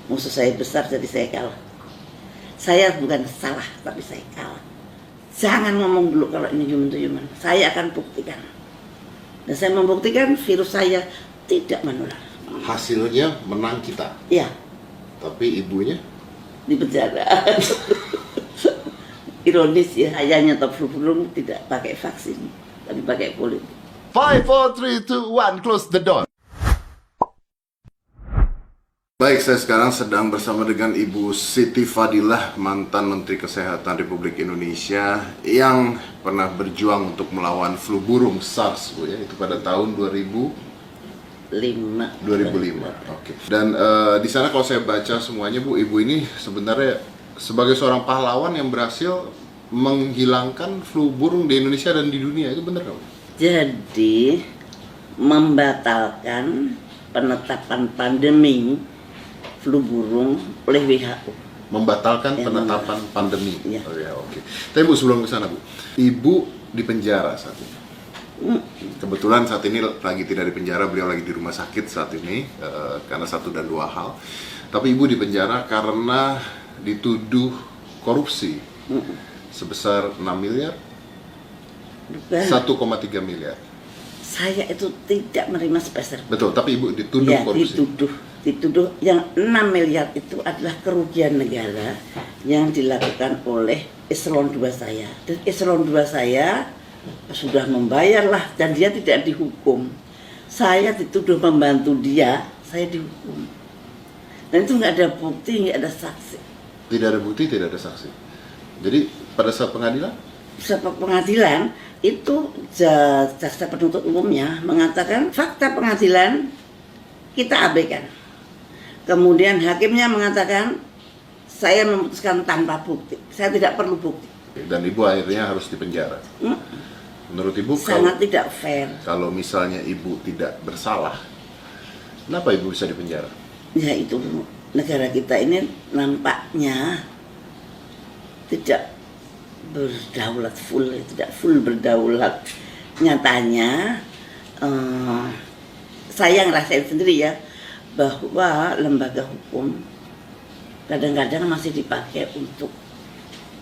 Musuh saya besar jadi saya kalah. Saya bukan salah tapi saya kalah. Jangan ngomong dulu kalau ini human to human. Saya akan buktikan. Dan saya membuktikan virus saya tidak menular. Hasilnya menang kita. Iya. Tapi ibunya Di penjara. Ironis ya, saya nyetop flu burung tidak pakai vaksin, tapi pakai politik. 5, 4, 3, 2, 1, close the door. Baik, saya sekarang sedang bersama dengan Ibu Siti Fadilah, mantan Menteri Kesehatan Republik Indonesia yang pernah berjuang untuk melawan flu burung SARS, Bu ya, itu pada tahun 2005. Oke. Dan di sana kalau saya baca semuanya, Bu, Ibu ini sebenarnya sebagai seorang pahlawan yang berhasil menghilangkan flu burung di Indonesia dan di dunia, itu benar nggak, Bu? Jadi membatalkan penetapan pandemi flu burung oleh WHO. Membatalkan Ya, penetapan pandemi. Ya. Oh ya, oke. Tapi Bu, sebelum ke sana, Bu, Ibu di penjara saat ini. Kebetulan saat ini lagi tidak di penjara, beliau lagi di rumah sakit saat ini karena satu dan dua hal. Tapi Ibu di penjara karena dituduh korupsi sebesar 6 miliar, 1,3 miliar. Saya itu tidak menerima sepeser. Betul, tapi Ibu dituduh Ya, korupsi. dituduh yang 6 miliar itu adalah kerugian negara yang dilakukan oleh eselon 2 saya. Dan eselon 2 saya sudah membayarlah dan dia tidak dihukum. Saya dituduh membantu dia, saya dihukum. Dan itu nggak ada bukti, nggak ada saksi. Tidak ada bukti, tidak ada saksi. Jadi pada saat pengadilan? Saat pengadilan itu jaksa penuntut umumnya mengatakan fakta pengadilan kita abaikan. Kemudian hakimnya mengatakan saya memutuskan tanpa bukti, saya tidak perlu bukti. Dan Ibu akhirnya harus dipenjara. Menurut Ibu Sangat tidak fair. kalau misalnya Ibu tidak bersalah, kenapa Ibu bisa dipenjara? Ya itu negara kita ini nampaknya tidak berdaulat full, tidak full berdaulat. Nyatanya saya ngerasain sendiri ya bahwa lembaga hukum kadang-kadang masih dipakai untuk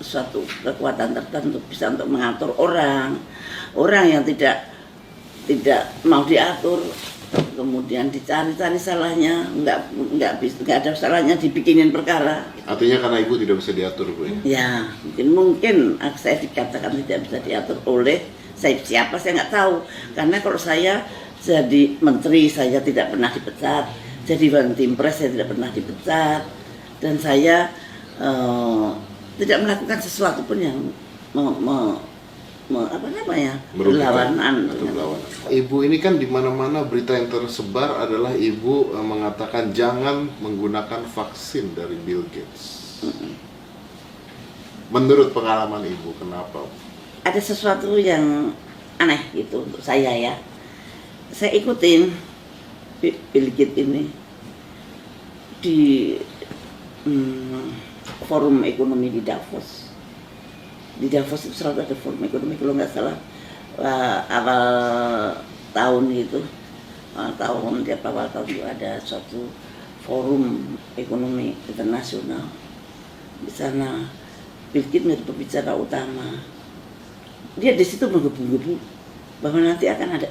suatu kekuatan tertentu, bisa untuk mengatur orang yang tidak mau diatur, kemudian dicari-cari salahnya, nggak ada salahnya dibikinin perkara. Artinya karena Ibu tidak bisa diatur, Bu ya? Ya, mungkin saya dikatakan tidak bisa diatur oleh siapa saya nggak tahu. Karena kalau saya jadi menteri saya tidak pernah dipecat, jadi Bantimpres saya tidak pernah dipecat, dan saya tidak melakukan sesuatu pun yang berlawanan. Ibu ini kan di mana-mana berita yang tersebar adalah Ibu mengatakan jangan menggunakan vaksin dari Bill Gates. Menurut pengalaman Ibu, kenapa? Ada sesuatu yang aneh gitu untuk saya ya. Saya ikutin Bill Gates ini di forum ekonomi di Davos. Di Davos itu selalu ada forum ekonomi, kalau nggak salah awal tahun itu, tiap awal tahun itu ada suatu forum ekonomi internasional. Di sana Bill Gates menjadi pembicara utama. Dia di situ menggebu-gebu bahwa nanti akan ada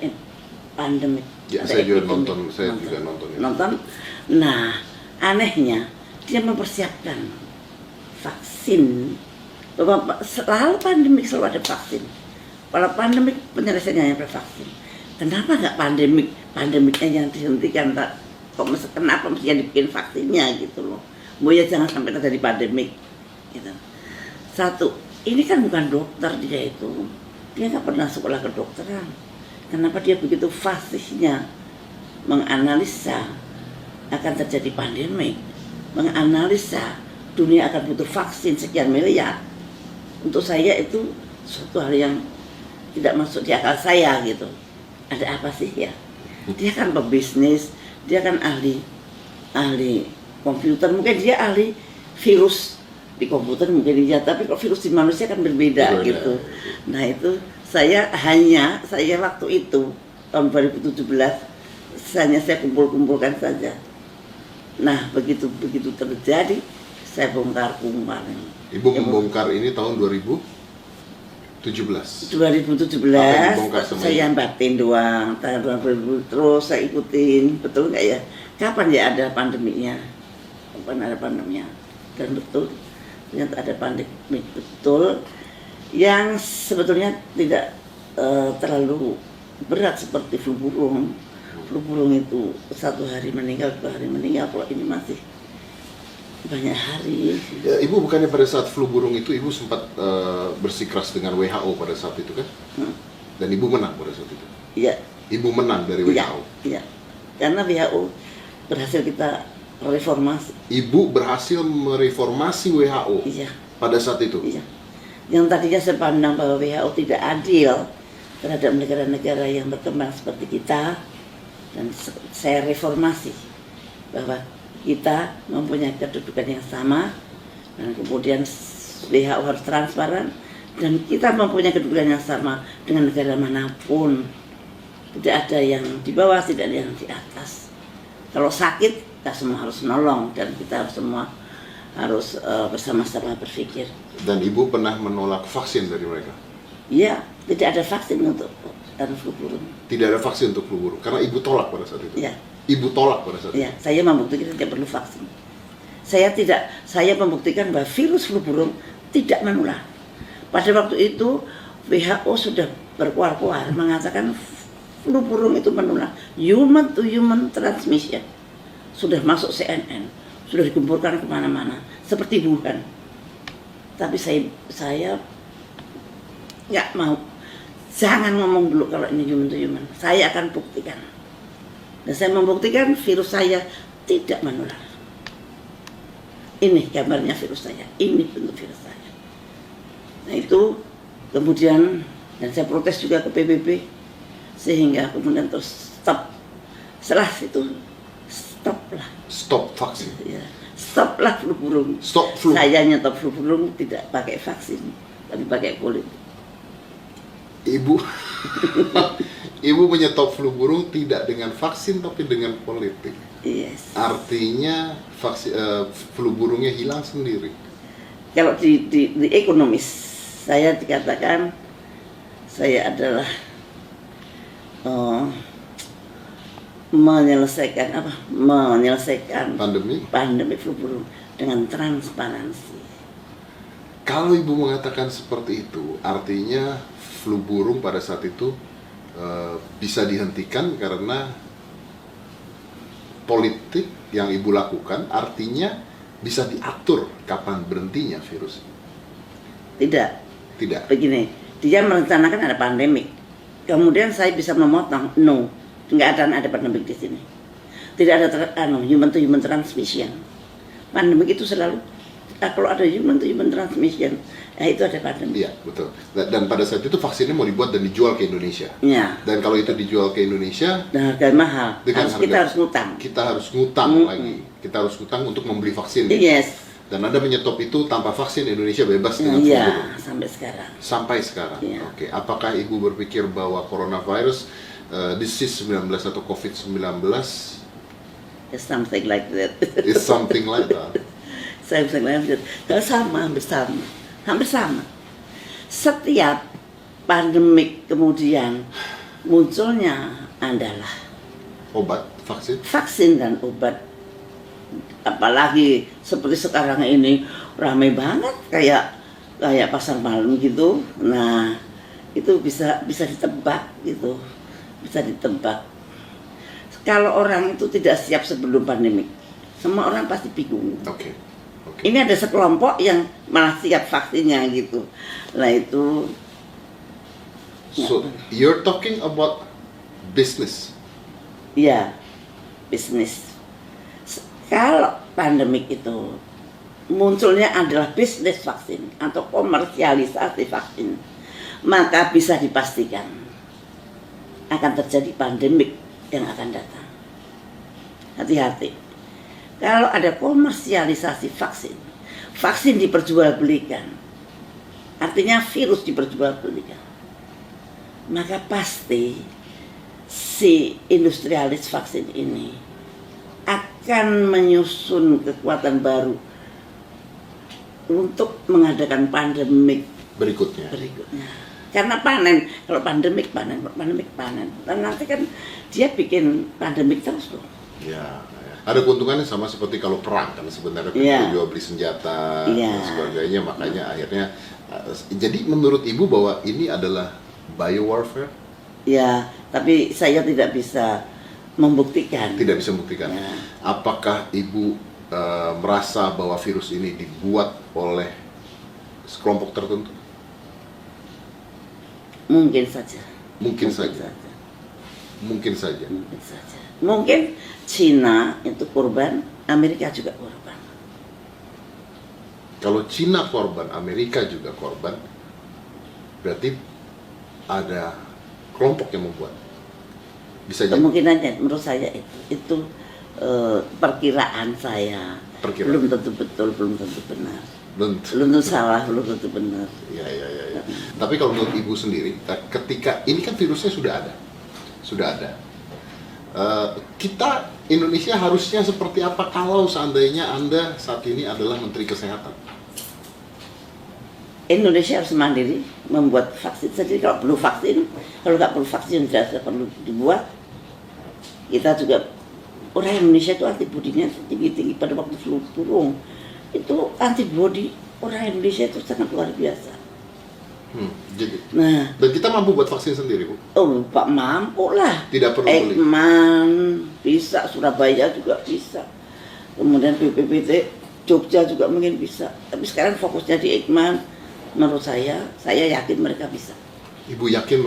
pandemi. Ya, saya juga nonton. Nonton. Nah, anehnya dia mempersiapkan vaksin. Bahwa selalu pandemik selalu ada vaksin. Kalau pandemik penyelesaiannya ada vaksin. Kenapa nggak pandemiknya yang dihentikan? Kenapa mesti dibikin vaksinnya gitu loh? Ya jangan sampai terjadi pandemik. Gitu. Satu, ini kan bukan dokter dia itu. Dia nggak pernah sekolah kedokteran. Kenapa dia begitu fasihnya menganalisa akan terjadi pandemik, menganalisa dunia akan butuh vaksin sekian miliar. Untuk saya itu suatu hal yang tidak masuk di akal saya gitu. Ada apa sih ya? Dia kan pebisnis, dia kan ahli komputer, mungkin dia ahli virus di komputer mungkin dia, tapi kok virus di manusia kan berbeda gitu. Nah itu saya waktu itu tahun 2017 hanya saya kumpulkan saja Nah, begitu terjadi, saya bongkar kumparan. Ibu membongkar ini tahun 2017. 2017 Apa yang dibongkar sama saya ibu? batin doang, tahun 2000 terus saya ikutin, betul nggak ya? Kapan ya ada pandeminya? Kapan ada pandeminya? Dan betul, ternyata ada pandemi betul, yang sebetulnya tidak terlalu berat seperti flu burung. Flu burung itu 1 hari meninggal, 2 hari meninggal. Kalau ini masih banyak hari. Ya, Ibu bukannya pada saat flu burung itu Ibu sempat bersikeras dengan WHO pada saat itu kan? Dan Ibu menang pada saat itu. Iya. Ibu menang dari Iya, WHO. iya. Karena WHO berhasil kita reformasi. Ibu berhasil mereformasi WHO Iya, pada saat itu. iya. Yang tadinya saya pandang bahwa WHO tidak adil terhadap negara-negara yang berkembang seperti kita, dan saya reformasi bahwa kita mempunyai kedudukan yang sama, dan kemudian WHO harus transparan, dan kita mempunyai kedudukan yang sama dengan negara manapun. Tidak ada yang di bawah, tidak ada yang di atas. Kalau sakit, kita semua harus nolong, dan kita semua harus bersama-sama berpikir. Dan Ibu pernah menolak vaksin dari mereka? Iya, tidak ada vaksin untuk flu burung. Tidak ada vaksin untuk flu burung, karena Ibu tolak pada saat itu? Iya. Ibu tolak pada saat Ya, itu? saya membuktikan tidak perlu vaksin. Saya membuktikan bahwa virus flu burung tidak menular. Pada waktu itu WHO sudah berkuar-kuar mengatakan flu burung itu menular, human to human transmission. Sudah masuk CNN, sudah digempurkan kemana-mana, seperti Wuhan. Tapi saya nggak mau. Jangan ngomong dulu kalau ini human to human. Saya akan buktikan. Dan saya membuktikan virus saya tidak menular. Ini gambarnya virus saya, ini bentuk virus saya. Nah itu kemudian, dan saya protes juga ke PBB, sehingga kemudian terus stop. Setelah itu stoplah. Stop vaksin? Ya, stoplah flu burung. Stop flu? Saya nyetop flu burung tidak pakai vaksin, tapi pakai kulit. Ibu Ibu menyetop flu burung tidak dengan vaksin tapi dengan politik. Yes. Artinya flu burungnya hilang sendiri. Kalau di ekonomis, saya dikatakan saya adalah menyelesaikan pandemi flu burung dengan transparansi. Kalau Ibu mengatakan seperti itu, artinya flu burung pada saat itu bisa dihentikan karena politik yang Ibu lakukan, artinya bisa diatur kapan berhentinya virus. Tidak. Tidak. Begini, dia merencanakan ada pandemik. Kemudian saya bisa memotong, no, nggak akan ada pandemik di sini. Tidak ada human to human transmission. Pandemik itu selalu kalau ada human to human transmission, itu ada pandemi. Iya, betul. Dan pada saat itu vaksinnya mau dibuat dan dijual ke Indonesia. Ya. Dan kalau itu dijual ke Indonesia, dan harga mahal. Kita harus ngutang. Kita harus ngutang lagi. Kita harus ngutang untuk membeli vaksin. Yes. Dan Anda menyetop itu tanpa vaksin, Indonesia bebas dengan flu burung. Iya, sampai sekarang. Sampai sekarang. Ya. Oke. Apakah Ibu berpikir bahwa coronavirus, disease 19 atau COVID-19 It's something like that. is something like that? Saya bisa bilang hampir sama. Setiap pandemik kemudian munculnya adalah Obat, vaksin dan obat. Apalagi seperti sekarang ini ramai banget kayak pasar malam gitu. Nah, itu bisa ditebak gitu. Bisa ditebak. Kalau orang itu tidak siap sebelum pandemik, semua orang pasti bingung. Oke. Ini ada sekelompok yang malah siap vaksinnya gitu. Nah itu. So you're talking about business. Ya, bisnis. Kalau pandemik itu munculnya adalah bisnis vaksin atau komersialisasi vaksin, maka bisa dipastikan akan terjadi pandemik yang akan datang. Hati-hati. Kalau ada komersialisasi vaksin diperjualbelikan, artinya virus diperjualbelikan, maka pasti si industrialis vaksin ini akan akan menyusun kekuatan baru untuk mengadakan pandemik Berikutnya. Karena panen, kalau pandemik panen, dan nanti kan dia bikin pandemik terus loh. Ya, ada keuntungannya sama seperti kalau perang kan sebenarnya Iya. jual beli senjata Iya. dan sebagainya, makanya akhirnya jadi menurut Ibu bahwa ini adalah bio warfare? Ya, tapi saya tidak bisa membuktikan. Tidak bisa membuktikan. Ya. Apakah Ibu merasa bahwa virus ini dibuat oleh sekelompok tertentu? Mungkin saja. Mungkin saja. Mungkin saja. Mungkin saja. Mungkin Cina itu korban, Amerika juga korban. Kalau Cina korban, Amerika juga korban, berarti ada kelompok yang membuat. Bisa jadi. Kemungkinannya menurut saya itu perkiraan saya. Perkiraan. Belum tentu betul, belum tentu benar. Belum. Belum tentu salah, belum tentu benar. Ya. Tapi kalau menurut Ibu sendiri, ketika ini kan virusnya sudah ada. Kita Indonesia harusnya seperti apa kalau seandainya Anda saat ini adalah Menteri Kesehatan? Indonesia harus mandiri, membuat vaksin sendiri. Kalau perlu vaksin, kalau nggak perlu vaksin tidak perlu dibuat. Kita juga, orang Indonesia itu antibodinya tinggi-tinggi pada waktu flu burung. Itu antibodi orang Indonesia itu sangat luar biasa. Jadi, Nah, dan kita mampu buat vaksin sendiri, Bu? oh Pak mampu lah. Tidak perlu beli. Ekman bisa, Surabaya juga bisa. Kemudian BPPT Jogja juga mungkin bisa. Tapi sekarang fokusnya di Ekman. Menurut saya yakin mereka bisa. Ibu yakin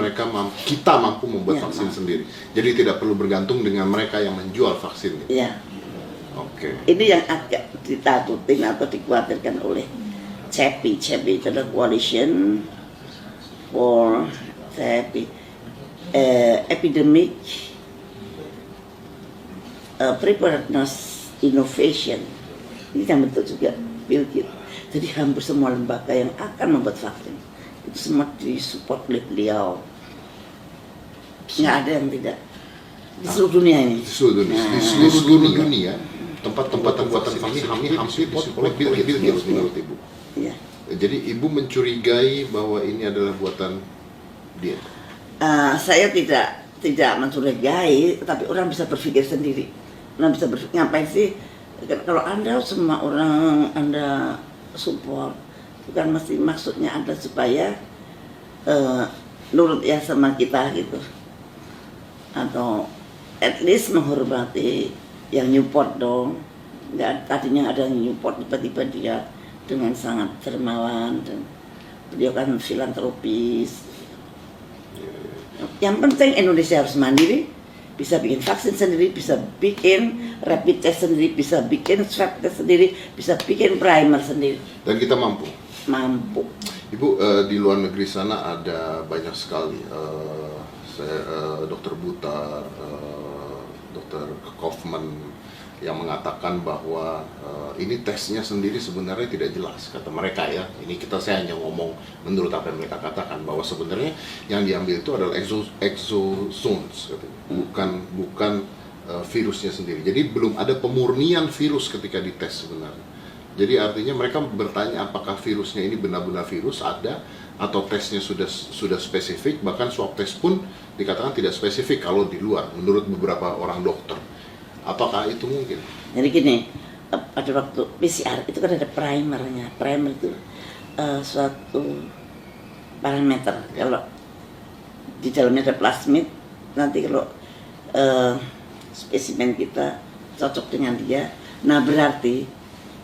kita mampu membuat Ya, vaksin mampu. sendiri. Jadi tidak perlu bergantung dengan mereka yang menjual vaksin. Ya, Oke. ini yang agak ditakutin atau dikhawatirkan oleh CEPI. CEPI itu adalah Coalition for Epidemic Preparedness Innovation. Ini yang bentuk juga Bill Gates. Jadi hampir semua lembaga yang akan membuat vaksin itu semua disupport oleh beliau. Nggak ada yang tidak di seluruh dunia ini. Di seluruh dunia, Nah, di seluruh dunia tempat-tempat pembuatan vaksin ini hampir disupport oleh Bill Gates menurut Ibu. Ya. Jadi Ibu mencurigai bahwa ini adalah buatan dia. Saya tidak mencurigai, tapi orang bisa berpikir sendiri. Orang bisa berpikir, ngapain sih? Kalau Anda semua orang Anda support, bukan mesti maksudnya Anda supaya nurut ya sama kita gitu, atau at least menghormati yang Newport dong. Nggak, tadinya ada yang Newport, tiba-tiba dia dengan sangat dermawan dan beliau kan filantropis. Yang penting Indonesia harus mandiri, bisa bikin vaksin sendiri, bisa bikin rapid test sendiri, bisa bikin swab test sendiri, bisa bikin primer sendiri. Dan kita mampu. Mampu. Ibu, di luar negeri sana ada banyak sekali dokter Butar, dokter Kaufman yang mengatakan bahwa ini tesnya sendiri sebenarnya tidak jelas, kata mereka ya. Ini saya hanya ngomong menurut apa yang mereka katakan, bahwa sebenarnya yang diambil itu adalah exosomes, bukan virusnya sendiri. Jadi belum ada pemurnian virus ketika dites sebenarnya. Jadi artinya mereka bertanya apakah virusnya ini benar-benar virus ada, atau tesnya sudah spesifik. Bahkan swab test pun dikatakan tidak spesifik kalau di luar, menurut beberapa orang dokter. Apakah itu mungkin? Jadi gini, pada waktu PCR itu kan ada primernya. Primer itu suatu parameter. Kalau di dalamnya ada plasmid, nanti kalau spesimen kita cocok dengan dia, nah berarti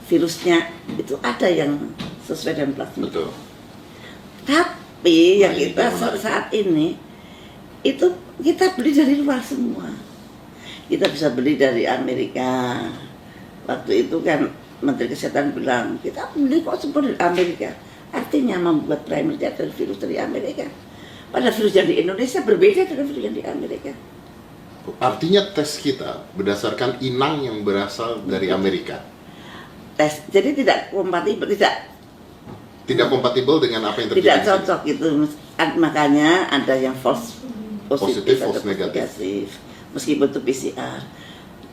virusnya itu ada yang sesuai dengan plasmid. Betul. Tapi yang Nah, ini kita yang menarik. saat ini itu kita beli dari luar semua. Kita bisa beli dari Amerika. Waktu itu kan Menteri Kesehatan bilang, kita beli kok semua dari Amerika. Artinya membuat primer dari virus dari Amerika. Padahal virus yang di Indonesia berbeda dengan virus yang di Amerika. Artinya tes kita berdasarkan inang yang berasal dari Amerika. Tes, jadi tidak kompatibel, Tidak kompatibel dengan apa yang terjadi. tidak di sini. cocok gitu. Makanya ada yang false Positif, ada false negatif. negatif. Meskipun itu PCR.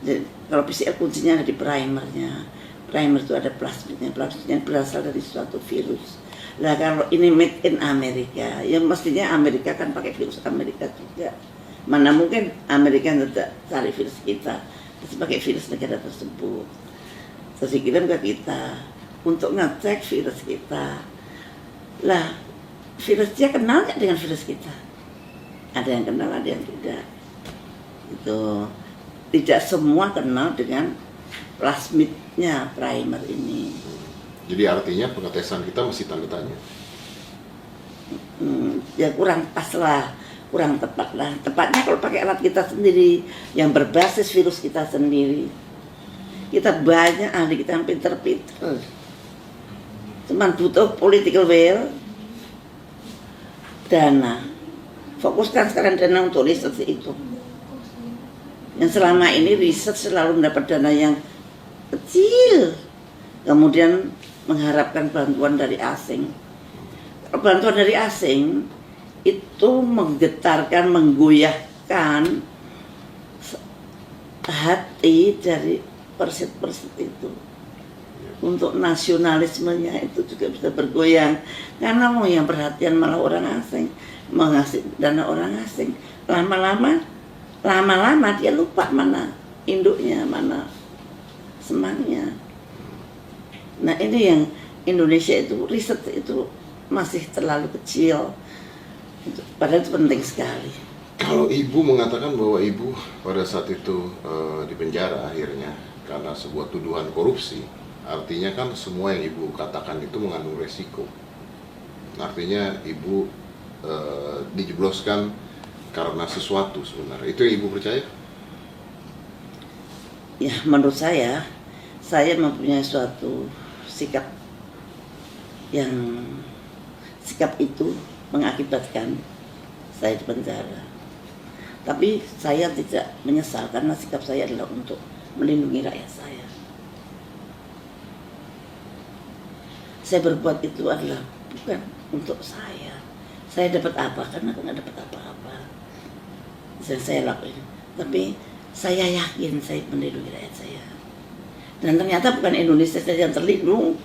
Jadi, kalau PCR kuncinya ada di primernya. Primer itu ada plasmidnya. Plasmidnya berasal dari suatu virus. Nah kalau ini made in Amerika, ya mestinya Amerika kan pakai virus Amerika juga. Mana mungkin Amerika tidak cari virus kita, terus pakai virus negara tersebut. Terus dikirim ke kita untuk ngecek virus kita. Lah, virus dia kenal nggak dengan virus kita? Ada yang kenal, ada yang tidak. Itu tidak semua kenal dengan plasmidnya primer ini. Jadi artinya pengetesan kita masih tanda tanya. Ya kurang pas lah, kurang tepat lah. Tepatnya kalau pakai alat kita sendiri yang berbasis virus kita sendiri. Kita banyak ahli kita yang pinter-pinter. Cuman butuh political will, dana. Fokuskan sekarang dana untuk riset itu. Yang selama ini riset selalu mendapat dana yang kecil, kemudian mengharapkan bantuan dari asing. Bantuan dari asing itu menggetarkan, menggoyahkan hati dari persit-persit itu. Untuk nasionalismenya itu juga bisa bergoyang, karena mau yang perhatian malah orang asing, mengasih dana orang asing. Lama-lama dia lupa mana induknya, mana semangnya. Nah ini yang Indonesia itu riset itu masih terlalu kecil, padahal itu penting sekali. Kalau ibu mengatakan bahwa ibu pada saat itu di penjara akhirnya karena sebuah tuduhan korupsi, artinya kan semua yang ibu katakan itu mengandung resiko. Artinya ibu dijebloskan karena sesuatu sebenarnya. Itu yang ibu percaya? Ya menurut saya mempunyai suatu sikap itu mengakibatkan saya di penjara. Tapi saya tidak menyesal karena sikap saya adalah untuk melindungi rakyat saya. Saya berbuat itu adalah bukan untuk saya. Saya dapat apa? Karena aku nggak dapat apa-apa. Saya lakuin. Tapi saya yakin saya melindungi rakyat saya. Dan ternyata bukan Indonesia saja yang terlindung.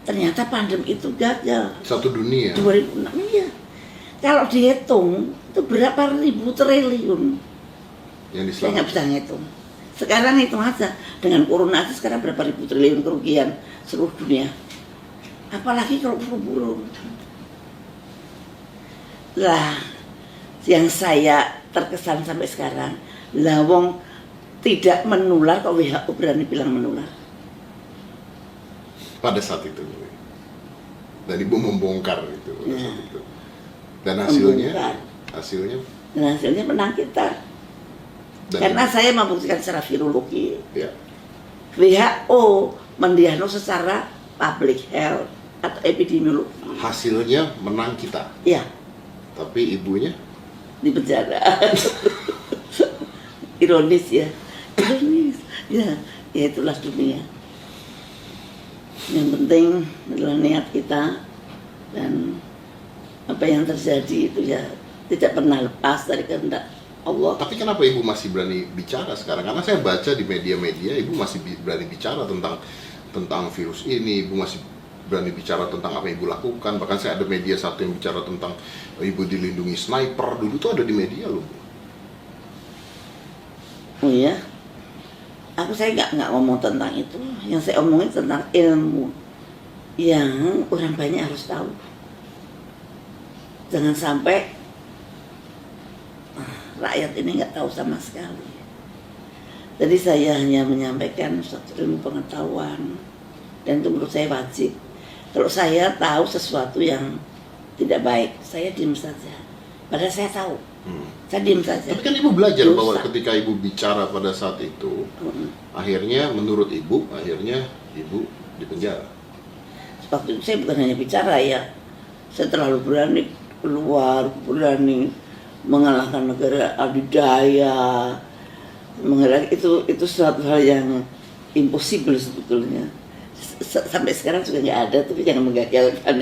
Ternyata pandemi itu gagal. Satu dunia. 2006 ya. Kalau dihitung itu berapa ribu triliun. Yang Saya nggak bisa ngitung. Sekarang hitung aja dengan corona aja sekarang berapa ribu triliun kerugian seluruh dunia. Apalagi kalau flu burung. Lah, yang saya terkesan sampai sekarang, lawong tidak menular kok WHO berani bilang menular. Pada saat itu. Dan ibu membongkar itu pada saat itu. Dan hasilnya? Dan hasilnya menang kita. Dan karena saya membuktikan secara virologi. Ya. WHO mendiagnosis secara public health atau epidemiologi. Hasilnya menang kita. Ya. Tapi ibunya di penjara. Ironis ya. Ironis. Ya, itulah dunia. Yang penting adalah niat kita, dan apa yang terjadi itu ya tidak pernah lepas dari kehendak Allah. Tapi kenapa ibu masih berani bicara sekarang? Karena saya baca di media-media ibu masih berani bicara tentang virus ini, ibu masih berani bicara tentang apa yang ibu lakukan. Bahkan saya ada media satu yang bicara tentang ibu dilindungi sniper, dulu tuh ada di media loh. Oh iya? Saya nggak ngomong tentang itu. Yang saya omongin tentang ilmu yang orang banyak harus tahu. Jangan sampai rakyat ini nggak tahu sama sekali. Jadi saya hanya menyampaikan suatu ilmu pengetahuan, dan itu menurut saya wajib. Kalau saya tahu sesuatu yang tidak baik, saya diam saja. Padahal saya tahu. Saya diam saja. Tapi kan ibu belajar bahwa ketika ibu bicara pada saat itu, akhirnya menurut ibu, ibu dipenjara. Waktu itu saya bukan hanya bicara ya, saya terlalu berani keluar, berani mengalahkan negara adidaya, itu suatu hal yang impossible sebetulnya. Sampai sekarang juga nggak ada, tapi jangan menggagalkan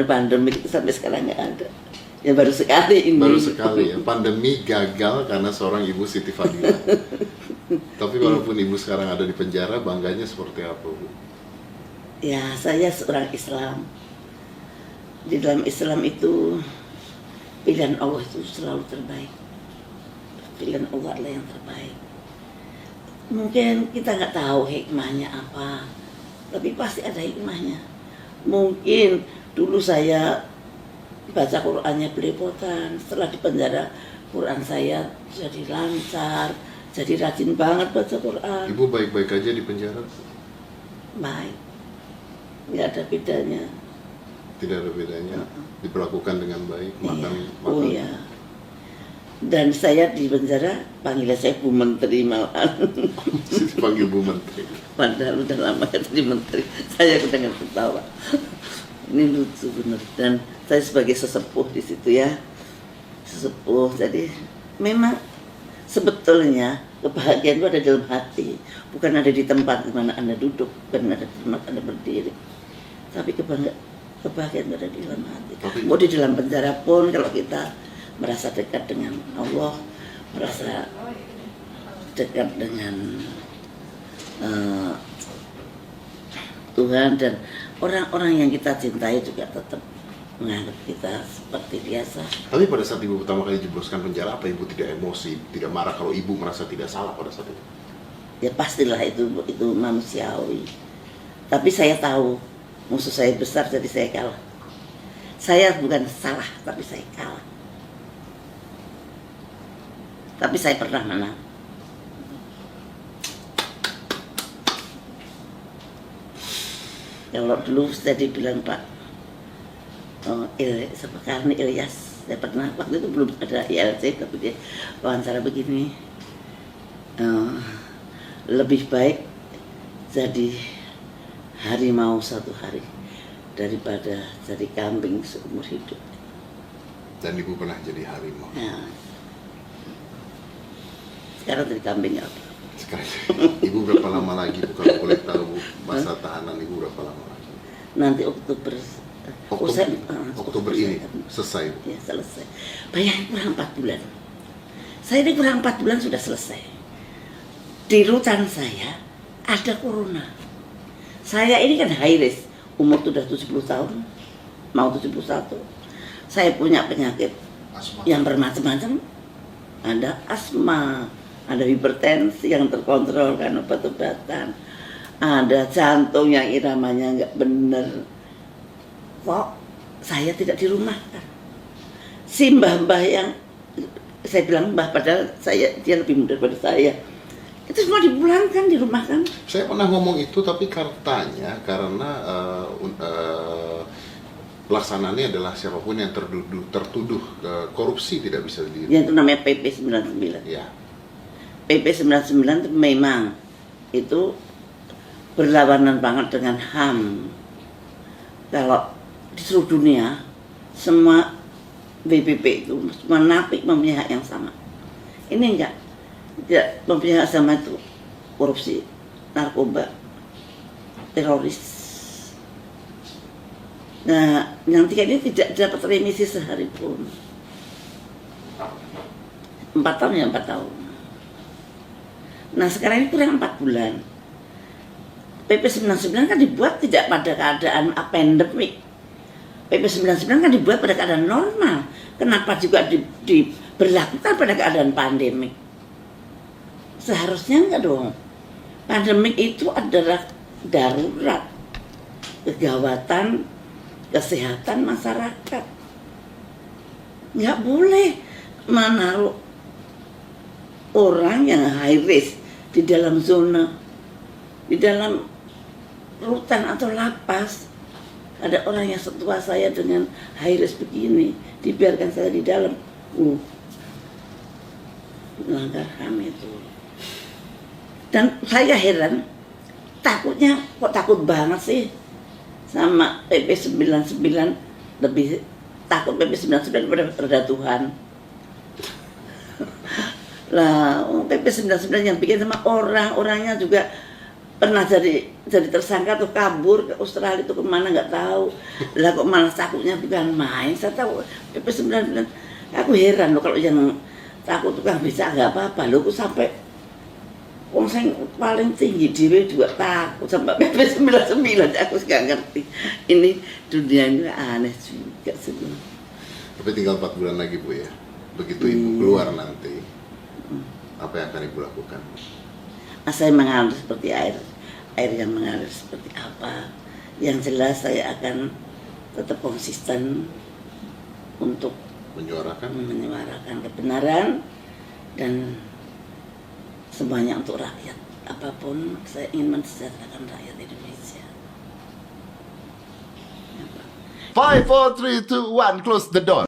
pandemi itu sampai sekarang nggak ada. Ya baru sekali ini. Baru sekali ya, pandemi gagal karena seorang ibu Siti Fadilah. Tapi walaupun ibu sekarang ada di penjara, bangganya seperti apa, Bu? Ya, saya seorang Islam. Di dalam Islam itu pilihan Allah itu selalu terbaik. Pilihan Allah adalah yang terbaik. Mungkin kita nggak tahu hikmahnya apa, tapi pasti ada hikmahnya. Mungkin dulu saya baca Qur'annya belepotan, setelah di penjara Quran saya jadi lancar, jadi rajin banget baca Quran. Ibu baik-baik aja di penjara? Baik, nggak ada bedanya. Tidak ada bedanya, diperlakukan dengan baik, makan. Oh iya. Dan saya di penjara panggil saya Bu Menteri malahan. Dipanggil Bu Menteri. Padahal udah lama jadi menteri. Saya dengan ketawa. Ini lucu bener. Dan saya sebagai sesepuh di situ ya, sesepuh. Jadi memang sebetulnya kebahagiaan itu ada dalam hati, bukan ada di tempat di mana Anda duduk, bukan ada di tempat Anda berdiri. Tapi kebahagiaan itu ada di dalam hati. Mau di dalam penjara pun kalau kita merasa dekat dengan Allah, merasa dekat dengan Tuhan, dan orang-orang yang kita cintai juga tetap menganggap kita seperti biasa. Tapi pada saat ibu pertama kali jebloskan penjara, apa ibu tidak emosi, tidak marah kalau ibu merasa tidak salah pada saat itu? Ya pastilah itu manusiawi. Tapi saya tahu musuh saya besar, jadi saya kalah. Saya bukan salah, tapi saya kalah. Tapi saya pernah menang. Kalau dulu saya dibilang Pak Karni Ilyas, saya pernah, waktu itu belum ada ILC, tapi dia wawancara begini, lebih baik jadi harimau satu hari daripada jadi kambing seumur hidup. Dan ibu pernah jadi harimau. Nah, sekarang jadi kambing apa? Sekarang ibu berapa lama lagi, Bu, kalau boleh tahu masa tahanan ibu berapa lama lagi? Nanti Oktober ini selesai. Ya, selesai. Bayangin kurang 4 bulan. Saya ini kurang 4 bulan sudah selesai. Di rutan saya ada corona. Saya ini kan high risk, umur sudah 70 tahun, mau 71. Saya punya penyakit Asma. yang bermacam-macam. Ada asma, ada hipertensi yang terkontrol karena obat-obatan, ada jantung yang iramanya nggak bener. Kok saya tidak dirumahkan? Si mbah-mbah yang saya bilang mbah, padahal dia lebih muda daripada saya, itu semua dipulangkan, dirumahkan. Saya pernah ngomong itu, tapi karena pelaksananya adalah siapapun yang tertuduh korupsi tidak bisa diri. Ya, itu namanya PP 99. Ya. PP 99 itu memang itu berlawanan banget dengan HAM. Kalau di seluruh dunia semua BPP itu semua napi mempunyai hak yang sama. Ini enggak, tidak mempunyai hak sama, itu korupsi, narkoba, teroris. Nah, yang tiga ini tidak dapat remisi sehari pun. 4 tahun ya 4 tahun. Nah, sekarang ini kurang 4 bulan. PP 99 kan dibuat tidak pada keadaan pandemik. PP 99 kan dibuat pada keadaan normal. Kenapa juga diberlakukan pada keadaan pandemik? Seharusnya enggak dong. Pandemik itu adalah darurat, kegawatan kesehatan masyarakat. Nggak boleh menaruh orang yang high risk di dalam zona, di dalam rutan atau lapas. Ada orang yang setua saya dengan high risk begini, dibiarkan saya di dalam. Melanggar HAM itu. Dan saya heran, kok takut banget sih sama PP 99, lebih takut PP 99 daripada Tuhan. Lah, PP 99 yang bikin sama orang-orangnya juga pernah jadi tersangka tuh, kabur ke Australia itu kemana nggak tahu. Lah kok malah takutnya bukan main. Saya tahu PP 99, aku heran loh kalau yang takut tukang beca nggak apa-apa loh, kok sampai Wong sing paling tinggi dhewe juga takut sampai PP 99 aku gak ngerti. Ini dunia ini aneh juga sih. Tapi tinggal 4 bulan lagi Bu ya. Begitu Ibu keluar nanti, apa yang akan Ibu lakukan? Saya mengalir seperti air yang mengalir seperti apa. Yang jelas saya akan tetap konsisten untuk menyuarakan kebenaran dan semuanya untuk rakyat. Apapun saya ingin mensejahterakan rakyat Indonesia. 5, 4, 3, 2, 1, close the door.